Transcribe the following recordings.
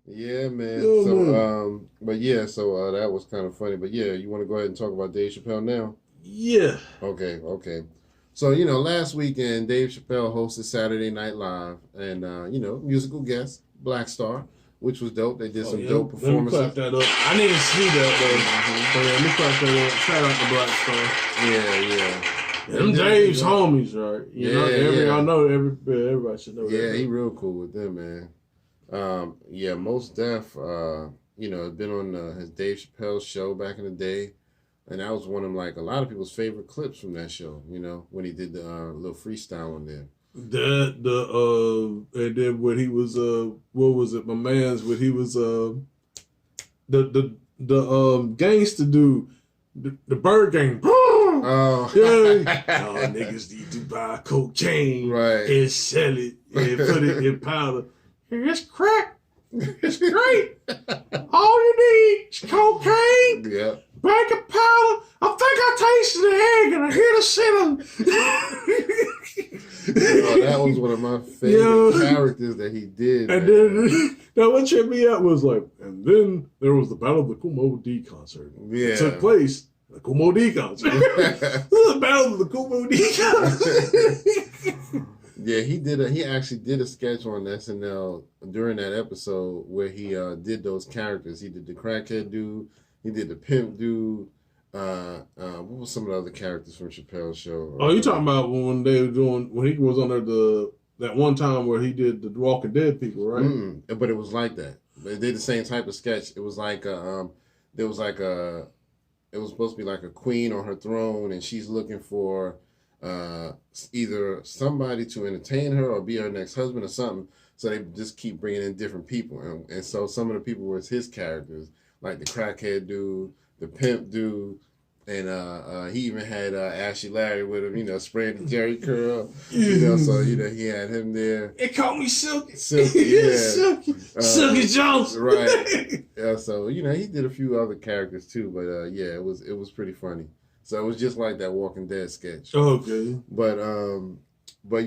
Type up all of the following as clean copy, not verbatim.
Yeah, man. Yeah, So, man. but yeah, so that was kind of funny. But yeah, you want to go ahead and talk about Dave Chappelle now? Yeah. Okay, okay. So, last weekend, Dave Chappelle hosted Saturday Night Live and, musical guest, Black Star, which was dope. They did Oh some yeah. dope Let me clap performances. that up. I didn't see that though. Hmm. So yeah, let me clap that up. Shout out to Black Star. Yeah, yeah. They Them did a good Dave's job. homies, right? Yeah, I yeah. know everybody should know that Yeah, he though. real cool with them, man. Yeah, Most Def, had been on his Dave Chappelle show back in the day. And that was one of like a lot of people's favorite clips from that show, when he did the little freestyle on there. And then when he was what was it? My man's when he was the gangster dude, the Bird Gang. Oh, Yeah, y'all niggas need to buy cocaine right. and sell it and put it in powder. It's crack. It's great. All you need is cocaine, Yeah. baking powder. I think I tasted the egg and I hear the cinnamon. Oh, that was one of my favorite characters that he did. And then, now what tripped me out was like, and then there was the Battle of the Kumo D concert. Yeah. It took place at the Kumo D concert. This is the Battle of the Kumo D concert. Yeah, he actually did a sketch on SNL during that episode where he did those characters. He did the crackhead dude, he did the pimp dude. What was some of the other characters from Chappelle's show? Oh, you talking about when they were doing when he was on there that one time where he did the Walking Dead people, right? But it was like that. They did the same type of sketch. It was like there was like it was supposed to be like a queen on her throne, and she's looking for either somebody to entertain her or be her next husband or something. So they just keep bringing in different people, and so some of the people was his characters, like the crackhead dude, the pimp dude. And he even had Ashley Larry with him, spraying the Jerry curl. So he had him there. It called me Silky. Silky, yeah. Silky Jones. Right. Yeah, so he did a few other characters too, but yeah, it was pretty funny. So it was just like that Walking Dead sketch. Okay. But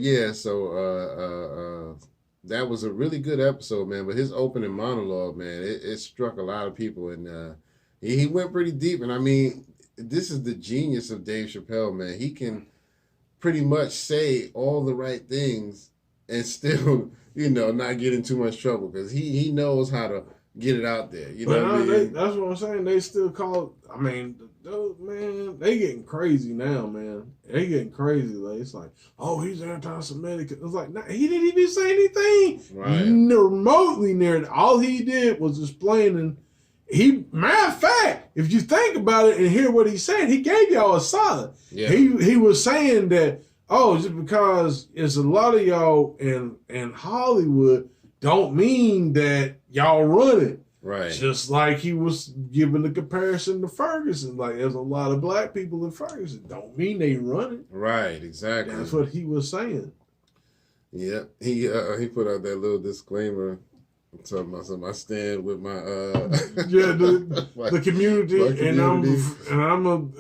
yeah, so that was a really good episode, man. But his opening monologue, man, it struck a lot of people, and he went pretty deep. And I mean, this is the genius of Dave Chappelle, man. He can pretty much say all the right things and still, not get in too much trouble because he knows how to get it out there. You know what I mean? That's what I'm saying. They still call. I mean, those man, they getting crazy now, man. They getting crazy. Like it's like, oh, he's anti-Semitic. It's like, nah, he didn't even say anything remotely near it. All he did was explaining. Matter of fact, if you think about it and hear what he said, he gave y'all a solid. Yeah. He was saying that, just because it's a lot of y'all in Hollywood don't mean that y'all run it. Right. Just like he was giving the comparison to Ferguson. Like there's a lot of black people in Ferguson. Don't mean they run it. Right, exactly. That's what he was saying. Yeah. He put out that little disclaimer. I'm talking about something. I stand with my the community, and I'm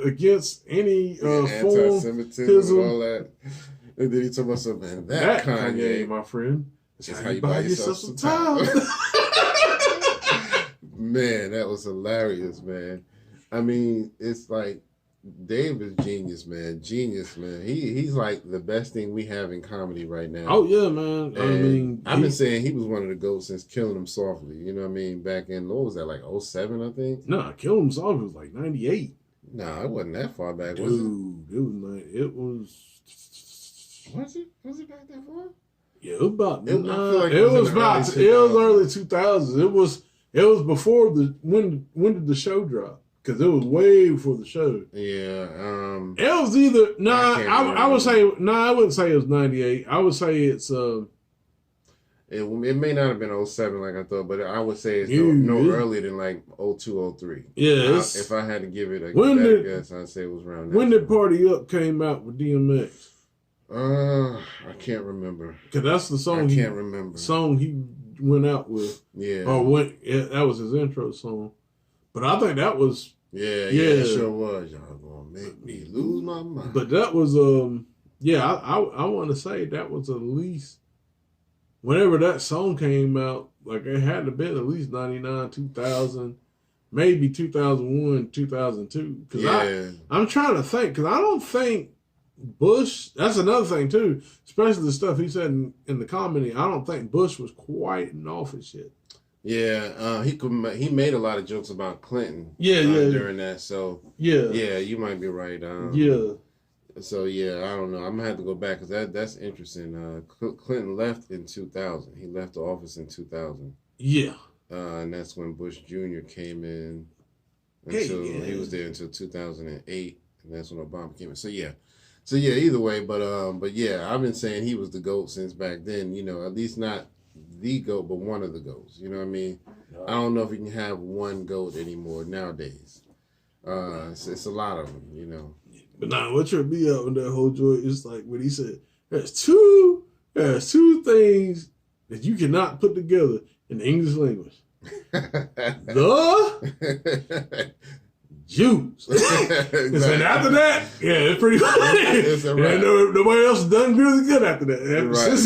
against any anti-Semitism and all that. And then he talking about something. And that Kanye, my friend, is how you buy yourself some time. Man, that was hilarious, man. I mean, it's like Dave is genius, man. Genius, man. He's like the best thing we have in comedy right now. Oh yeah, man. And I've been saying he was one of the GOATs since Killing Him Softly. You know what I mean? Back in, what was that, like 07, I think? No, Killing Him Softly was like 98. No, it wasn't that far back, was it? Dude, it was. Was it? Was it back that far? Yeah, it was about. It was early 2000s. It was before when did the show drop? Because it was way before the show. Yeah. It was either I would say I wouldn't say it was 98. I would say it's It may not have been 07 like I thought, but I would say it's no earlier than like 02, 03. Yeah. If I had to give it a better guess, I'd say it was around that. When did Party Up came out with DMX? I can't remember. Because that's the song. I can't remember. Song he went out with. Yeah. That was his intro song. But I think that was. Yeah, it sure was. Y'all gonna make me lose my mind. But that was I want to say that was at least whenever that song came out, like it had to been at least 99, 2000, maybe 2001, 2002. Because I'm trying to think, because I don't think Bush, that's another thing too, especially the stuff he said in the comedy, I don't think Bush was quite in office yet. Yeah, he made a lot of jokes about Clinton. During that. So yeah, you might be right. So yeah, I don't know. I'm gonna have to go back because that's interesting. Clinton left in 2000. He left the office in 2000. Yeah. And that's when Bush Jr. came in. He was there until 2008, and that's when Obama came in. So yeah, either way, but yeah, I've been saying he was the GOAT since back then. You know, at least not the GOAT, but one of the GOATs. You know what I mean? No. I don't know if you can have one GOAT anymore nowadays. It's a lot of them, you know. But nah, what tripped me out in that whole joint is like when he said, there's two things that you cannot put together in the English language. The Jews. Exactly. And after that, yeah, it's pretty funny. Nobody else done really good after that. Right.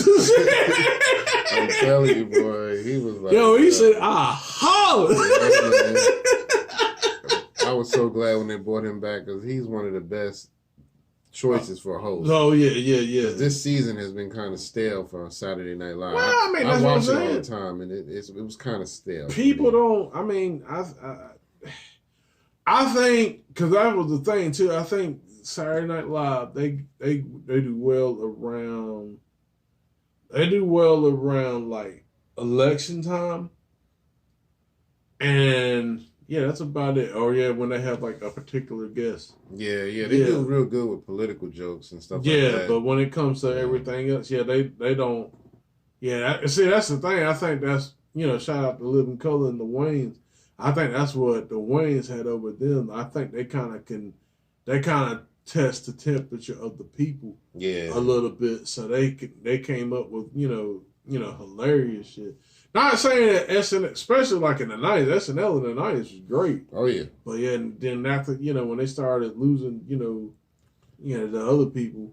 I'm telling you, boy, he was like, he said, aha! I was so glad when they brought him back because he's one of the best choices for a host. Oh, yeah. This season has been kind of stale for Saturday Night Live. Well, I mean, I watch it all the time, and it was kind of stale. People don't, I mean, I think, because that was the thing, too, I think Saturday Night Live, they do well around, like, election time. And yeah, that's about it. Or yeah, when they have like a particular guest. Yeah, they do real good with political jokes and stuff like that. Yeah, but when it comes to everything else, they don't. Yeah, that's the thing. I think that's, shout out to Living Color and the Wayans. I think that's what the Wayans had over them. I think they kind of test the temperature of the people. Yeah, a little bit. So they came up with hilarious shit. Not saying that SNL, especially like in the 90s, SNL in the 90s was great. Oh, yeah. But yeah, and then after, when they started losing, the other people,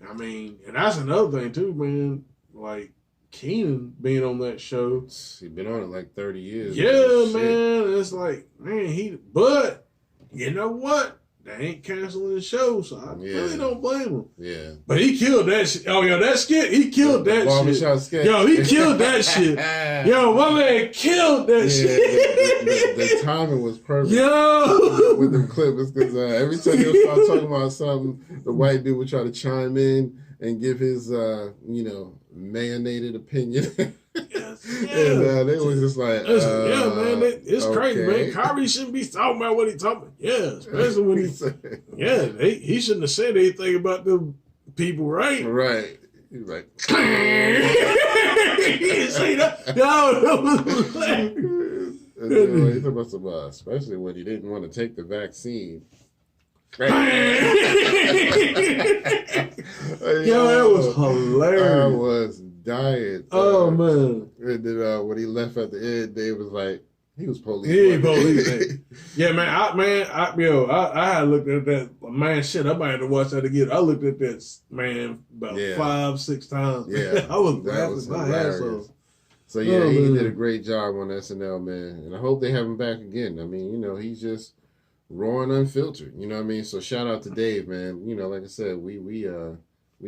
I mean, and that's another thing too, man. Like, Keenan being on that show. He's been on it like 30 years. Yeah, man. It's like, man, but you know what? They ain't canceling the show, so I really don't blame him. Yeah. But he killed that shit. Oh, yo, that skit, he killed that shit. Skit. Yo, he killed that shit. Yo, my man killed that shit. The timing was perfect. Yo. With them clips, because every time they would start talking about something, the white dude would try to chime in and give his, mayonnaise opinion. Yes. And they was just like, man, it's crazy, man. Kyrie shouldn't be talking about what he talking about. Yeah, especially when he shouldn't have said anything about the people, right? Right. He's like, he didn't say that. No. He's talking about especially when he didn't want to take the vaccine. Yo, that was hilarious. I was dying. Oh man! And then when he left at the end, Dave was like, he was police. He police. Yeah, man. I had looked at that. Man, shit, I might have to watch that again. I looked at that, man, about 5-6 times. Yeah, I was laughing my ass off. So yeah, he did a great job on SNL, man, and I hope they have him back again. I mean, he's just raw and unfiltered. You know what I mean? So shout out to Dave, man. Like I said, we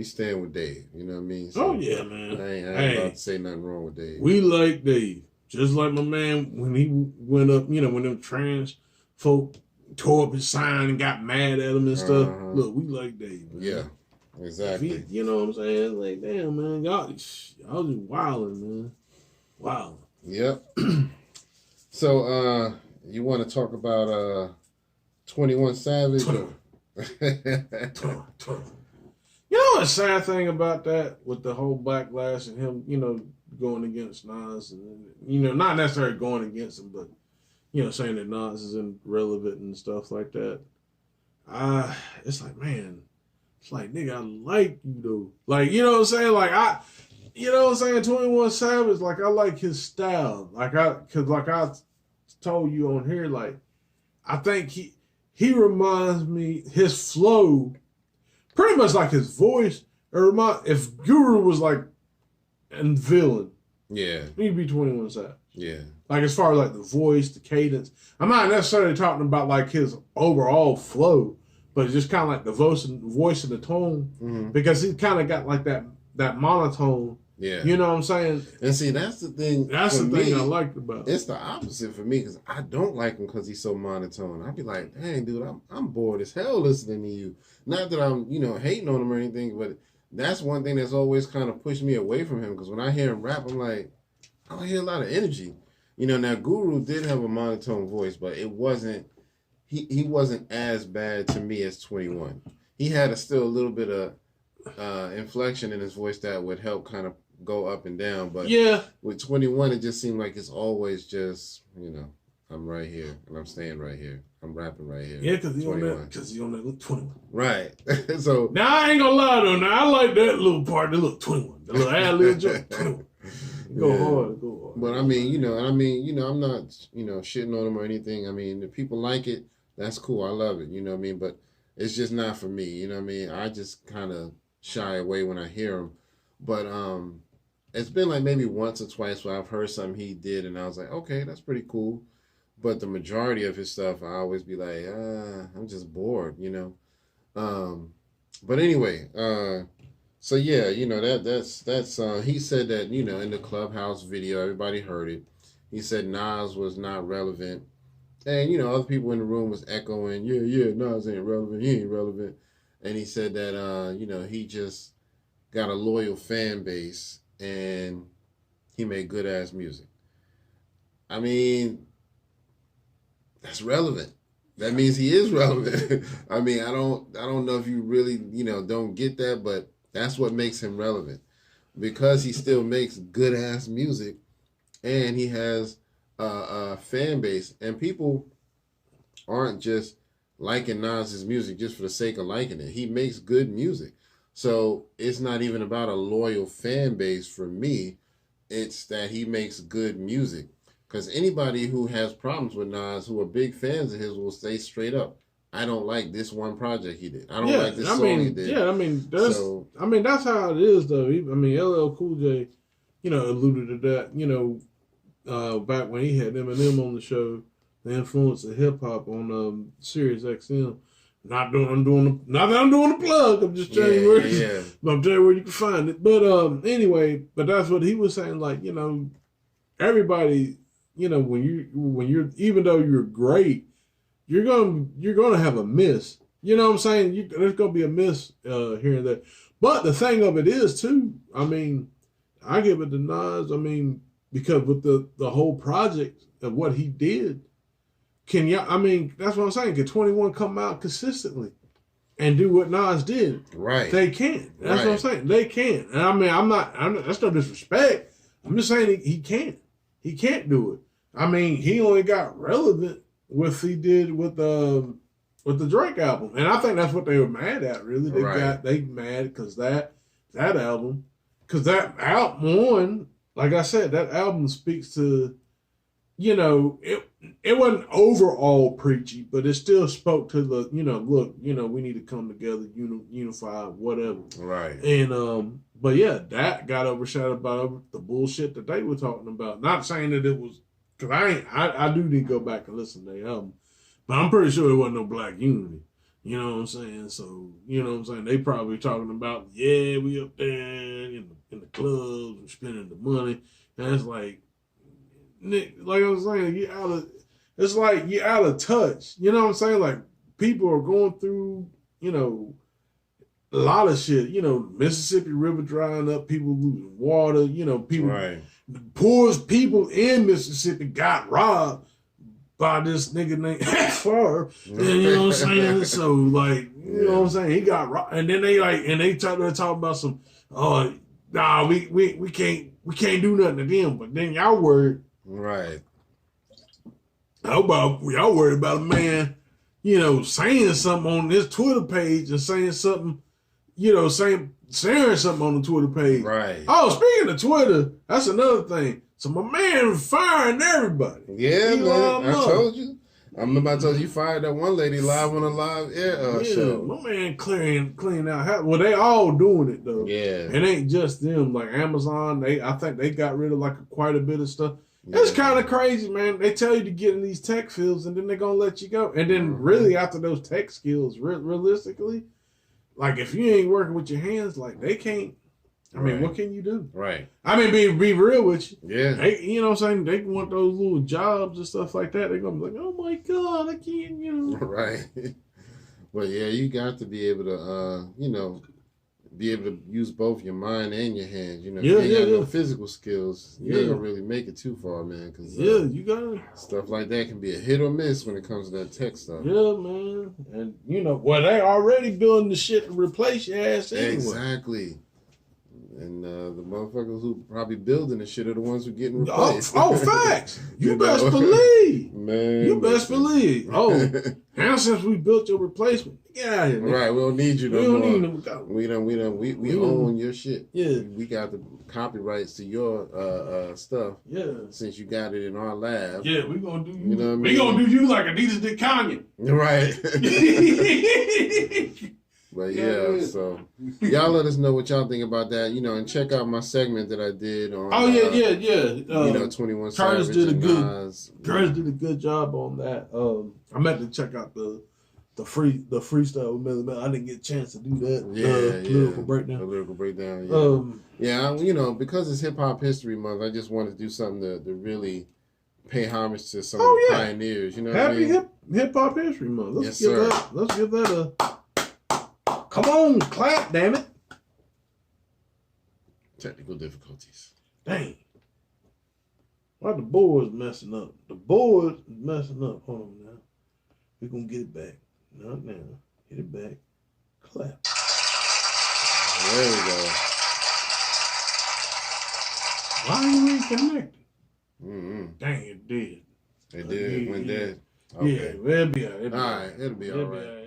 stand with Dave. You know what I mean? So yeah, man. I ain't about to say nothing wrong with Dave. We like Dave. Just like my man when he went up, when them trans folk tore up his sign and got mad at him and stuff. Look, we like Dave, man. Yeah, exactly. You know what I'm saying? Like, damn, man, y'all just wilding, man. Wow. Yep. So, you want to talk about 21 Savage? You know the sad thing about that with the whole backlash and him, going against Nas and not necessarily going against him, but saying that Nas is irrelevant and stuff like that. It's like, man, it's like, nigga, I like you though. Like, you know what I'm saying? Like 21 Savage, like I like his style. Cause like I told you on here, like I think he reminds me, his flow, pretty much like his voice. If Guru was like a villain, Yeah. He need to be 21 Savage. Yeah. Like, as far as, like, the voice, the cadence. I'm not necessarily talking about, like, his overall flow, but just kind of like the voice and the tone. Mm-hmm. Because he kind of got, like, that monotone. Yeah. You know what I'm saying? And see, that's the thing. That's the thing I liked about him. It's the opposite for me because I don't like him because he's so monotone. I'd be like, dang, dude, I'm bored as hell listening to you. Not that I'm, hating on him or anything, but that's one thing that's always kind of pushed me away from him because when I hear him rap, I'm like, I don't hear a lot of energy. Now Guru did have a monotone voice, but it wasn't, he wasn't as bad to me as 21. He had still a little bit of inflection in his voice that would help kind of go up and down, but with 21 it just seemed like it's always just I'm right here and I'm staying right here, I'm rapping right here. Yeah, because he on that 21. Right. So now I ain't gonna lie though, now I like that little part, the little 21, the little ad-lib joke. 21. Go hard. But I mean, I'm not shitting on him or anything. I mean, if people like it, that's cool, I love it, but it's just not for me, I just kind of shy away when I hear him. But it's been like maybe once or twice where I've heard something he did and I was like, okay, that's pretty cool. But the majority of his stuff, I always be like, I'm just bored, But anyway, so yeah, that's he said that, in the Clubhouse video, everybody heard it. He said Nas was not relevant. And, other people in the room was echoing, yeah, Nas ain't relevant, he ain't relevant. And he said that, he just got a loyal fan base and he made good ass music. I mean, that's relevant. That means he is relevant. I mean, I don't know if you really, don't get that, but that's what makes him relevant. Because he still makes good ass music and he has a fan base and people aren't just liking Nas's music just for the sake of liking it. He makes good music. So it's not even about a loyal fan base for me. It's that he makes good music. Because anybody who has problems with Nas, who are big fans of his, will say straight up, I don't like this one project he did. I don't like this song he did. Yeah, that's how it is, though. LL Cool J, alluded to that, back when he had Eminem on the show, the influence of hip hop on Sirius XM. Not that I'm doing the plug. I'm just telling you where. Yeah. But I'm telling you where you can find it. But anyway, but that's what he was saying. Like, everybody, when you're even though you're great, you're gonna have a miss. You know what I'm saying? There's gonna be a miss here and there. But the thing of it is too. I mean, I give it to Nas. I mean, because with the whole project of what he did. That's what I'm saying. Can 21 come out consistently and do what Nas did? Right. They can. That's what I'm saying. They can. And I'm not, that's no disrespect. I'm just saying he can't. He can't do it. I mean, he only got relevant with he did with the Drake album. And I think that's what they were mad at, really. They mad because that album, because that album, like I said, that album speaks to, it wasn't overall preachy, but it still spoke to the, look, we need to come together, unify, whatever. Right. And, but yeah, that got overshadowed by the bullshit that they were talking about. Not saying that it was, because I do need to go back and listen to the album, but I'm pretty sure there wasn't no black unity. You know what I'm saying? So, they probably talking about, we up there in the clubs and spending the money. And it's like, Nick, like I was saying, it's like you're out of touch. You know what I'm saying? Like, people are going through, a lot of shit. Mississippi River drying up, people losing water, people, the poorest people in Mississippi got robbed by this nigga named Favre. You know what I'm saying? So, like, you know what I'm saying? He got robbed. And then they talk about some, we can't do nothing to them. But then y'all worried. Right. How about y'all worried about a man, saying something on his Twitter page and saying something, sharing something on the Twitter page. Right. Oh, speaking of Twitter, that's another thing. So my man firing everybody. Yeah, man. I told you. I remember I told you fired that one lady live on a live air show. My man clearing out. Well, they all doing it though. Yeah. It ain't just them. Like Amazon, I think they got rid of like quite a bit of stuff. Yeah. It's kind of crazy, man. They tell you to get in these tech fields and then they're going to let you go. And then really after those tech skills, realistically, like if you ain't working with your hands, like they can't. I mean, what can you do? Right. I mean, be real with you. Yeah. They, you know what I'm saying? They want those little jobs and stuff like that. They're going to be like, oh my God, I can't, you know. Right. Well, yeah, you got to be able to, you know, be able to use both your mind and your hands. You know, if you ain't got no physical skills, you ain't going to really make it too far, man. Cause, you got to. Stuff like that can be a hit or miss when it comes to that tech stuff. Yeah, man. And, you know, well, they already building the shit to replace your ass anyway. Exactly. And the motherfuckers who probably building the shit are the ones who getting replaced. Oh, facts. You best believe. Man. You best believe. Oh, now since we built your replacement, get out of here. Right, we don't need you no more. We own your shit. Yeah. We got the copyrights to your stuff. Yeah. Since you got it in our lab. Yeah, we gonna do you. You know what I mean? We gonna do you like Adidas did Kanye. Right. But yeah, so y'all let us know what y'all think about that, you know, and check out my segment that I did on. Oh yeah. You know, 21 Curtis Savage did a good. Nas. Curtis did a good job on that. I meant to check out the freestyle with Melly Mel. I didn't get a chance to do that. Lyrical breakdown. The lyrical breakdown. Yeah. You know, because it's Hip Hop History Month, I just wanted to do something to really pay homage to some of the pioneers. You know, Happy Hip Hop History Month. Let's give that a. Come on, clap, damn it. Technical difficulties. Dang. Why the board's messing up? The board is messing up. Hold on now. We're going to get it back. Not now. Get it back. Clap. There we go. Why are you reconnected? Mm-hmm. Dang, it did. It did. It went dead. Okay. Yeah, it'll be all right. It'll be all right.